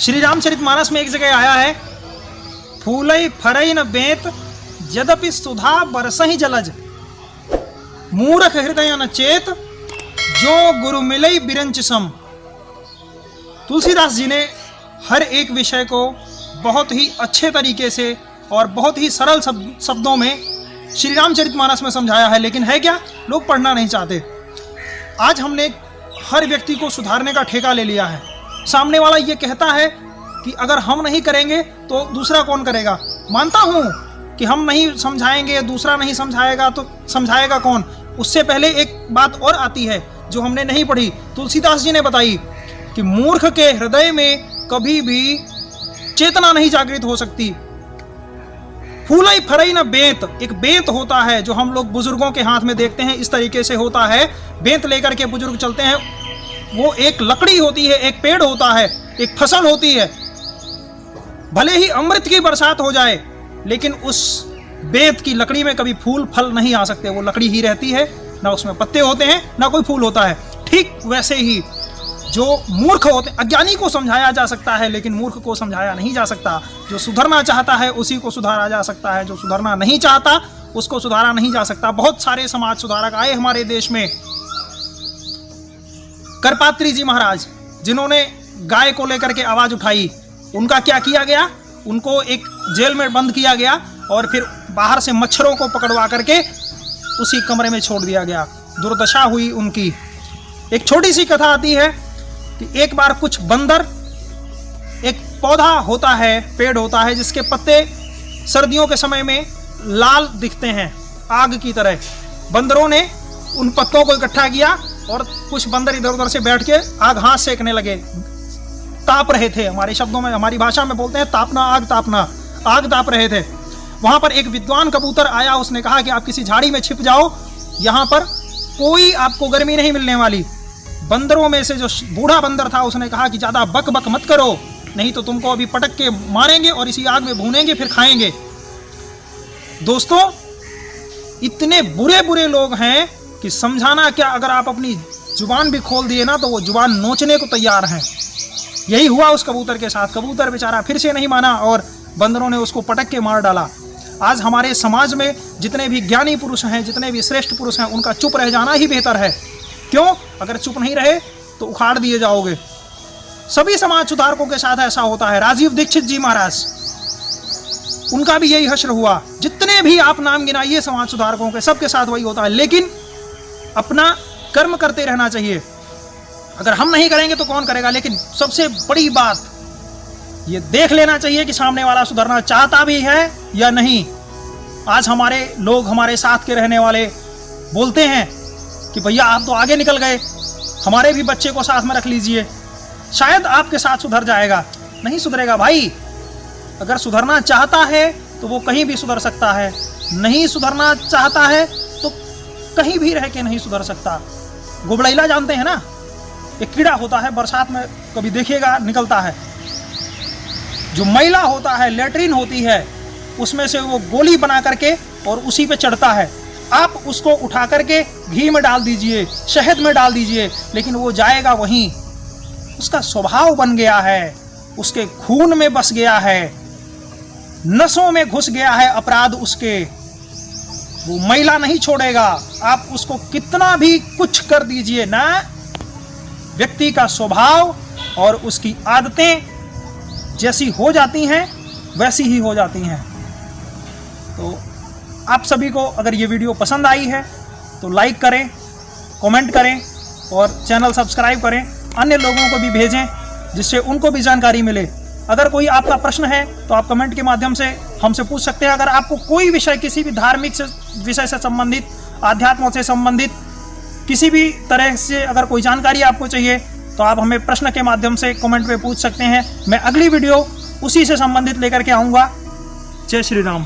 श्री रामचरितमानस में एक जगह आया है, फूलई फरई न बेंत यद्यपि सुधा बरसहि जलज, मूर्ख हृदय न चेत जो गुरु मिलई बिरंच सम। तुलसीदास जी ने हर एक विषय को बहुत ही अच्छे तरीके से और बहुत ही सरल शब्दों में श्री रामचरितमानस में समझाया है, लेकिन है क्या, लोग पढ़ना नहीं चाहते। आज हमने हर व्यक्ति को सुधारने का ठेका ले लिया है। सामने वाला ये कहता है कि अगर हम नहीं करेंगे तो दूसरा कौन करेगा। मानता हूँ कि हम नहीं समझाएंगे, दूसरा नहीं समझाएगा तो समझाएगा कौन। उससे पहले एक बात और आती है जो हमने नहीं पढ़ी, तुलसीदास जी ने बताई कि मूर्ख के हृदय में कभी भी चेतना नहीं जागृत हो सकती। फूलई फरई न बेंत, एक बेंत होता है जो हम लोग बुजुर्गों के हाथ में देखते हैं, इस तरीके से होता है। बेंत लेकर के बुजुर्ग चलते हैं। वो एक लकड़ी होती है, एक पेड़ होता है, एक फसल होती है। भले ही अमृत की बरसात हो जाए लेकिन उस बेंत की लकड़ी में कभी फूल फल नहीं आ सकते। वो लकड़ी ही रहती है, ना उसमें पत्ते होते हैं ना कोई फूल होता है। ठीक वैसे ही जो मूर्ख होते, अज्ञानी को समझाया जा सकता है लेकिन मूर्ख को समझाया नहीं जा सकता। जो सुधरना चाहता है उसी को सुधारा जा सकता है, जो सुधरना नहीं चाहता उसको सुधारा नहीं जा सकता। बहुत सारे समाज सुधारक आए हमारे देश में। करपात्री जी महाराज, जिन्होंने गाय को लेकर के आवाज उठाई, उनका क्या किया गया, उनको एक जेल में बंद किया गया और फिर बाहर से मच्छरों को पकड़वा करके उसी कमरे में छोड़ दिया गया। दुर्दशा हुई उनकी। एक छोटी सी कथा आती है कि एक बार कुछ बंदर, एक पौधा होता है, पेड़ होता है जिसके पत्ते सर्दियों के समय में लाल दिखते हैं आग की तरह। बंदरों ने उन पत्तों को इकट्ठा किया और कुछ बंदर इधर उधर से बैठ के आग हाथ सेकने लगे, ताप रहे थे। हमारे शब्दों में, हमारी भाषा में बोलते हैं तापना, आग तापना। आग ताप रहे थे। वहां पर एक विद्वान कबूतर आया, उसने कहा कि आप किसी झाड़ी में छिप जाओ, यहां पर कोई आपको गर्मी नहीं मिलने वाली। बंदरों में से जो बूढ़ा बंदर था उसने कहा कि ज्यादा बक बक मत करो, नहीं तो तुमको अभी पटक के मारेंगे और इसी आग में भूनेंगे फिर खाएंगे। दोस्तों, इतने बुरे बुरे लोग हैं कि समझाना क्या, अगर आप अपनी जुबान भी खोल दिए ना तो वो जुबान नोचने को तैयार हैं। यही हुआ उस कबूतर के साथ। कबूतर बेचारा फिर से नहीं माना और बंदरों ने उसको पटक के मार डाला। आज हमारे समाज में जितने भी ज्ञानी पुरुष हैं, जितने भी श्रेष्ठ पुरुष हैं, उनका चुप रह जाना ही बेहतर है। क्यों? अगर चुप नहीं रहे तो उखाड़ दिए जाओगे। सभी समाज सुधारकों के साथ ऐसा होता है। राजीव दीक्षित जी महाराज, उनका भी यही हश्र हुआ। जितने भी आप नाम गिनाइए समाज सुधारकों के, सबके साथ वही होता है। लेकिन अपना कर्म करते रहना चाहिए। अगर हम नहीं करेंगे तो कौन करेगा। लेकिन सबसे बड़ी बात ये देख लेना चाहिए कि सामने वाला सुधरना चाहता भी है या नहीं। आज हमारे लोग, हमारे साथ के रहने वाले बोलते हैं कि भैया आप तो आगे निकल गए, हमारे भी बच्चे को साथ में रख लीजिए, शायद आपके साथ सुधर जाएगा। नहीं सुधरेगा भाई। अगर सुधरना चाहता है तो वो कहीं भी सुधर सकता है, नहीं सुधरना चाहता है तो कहीं भी रह के नहीं सुधर सकता। गुबड़ैला जानते हैं ना, एक कीड़ा होता है, बरसात में कभी देखिएगा निकलता है। जो मैला होता है, लेटरिन होती है, उसमें से वो गोली बना करके और उसी पे चढ़ता है। आप उसको उठा करके घी में डाल दीजिए, शहद में डाल दीजिए, लेकिन वो जाएगा वहीं। उसका स्वभाव बन गया है, उसके खून में बस गया है, नसों में घुस गया है अपराध उसके। वो मैला नहीं छोड़ेगा। आप उसको कितना भी कुछ कर दीजिए ना, व्यक्ति का स्वभाव और उसकी आदतें जैसी हो जाती हैं वैसी ही हो जाती हैं। तो आप सभी को अगर ये वीडियो पसंद आई है तो लाइक करें, कमेंट करें और चैनल सब्सक्राइब करें। अन्य लोगों को भी भेजें जिससे उनको भी जानकारी मिले। अगर कोई आपका प्रश्न है तो आप कमेंट के माध्यम से हमसे पूछ सकते हैं। अगर आपको कोई विषय, किसी भी धार्मिक विषय से संबंधित, अध्यात्म से संबंधित किसी भी तरह से अगर कोई जानकारी आपको चाहिए तो आप हमें प्रश्न के माध्यम से कमेंट में पूछ सकते हैं। मैं अगली वीडियो उसी से संबंधित लेकर के आऊँगा। जय श्री राम।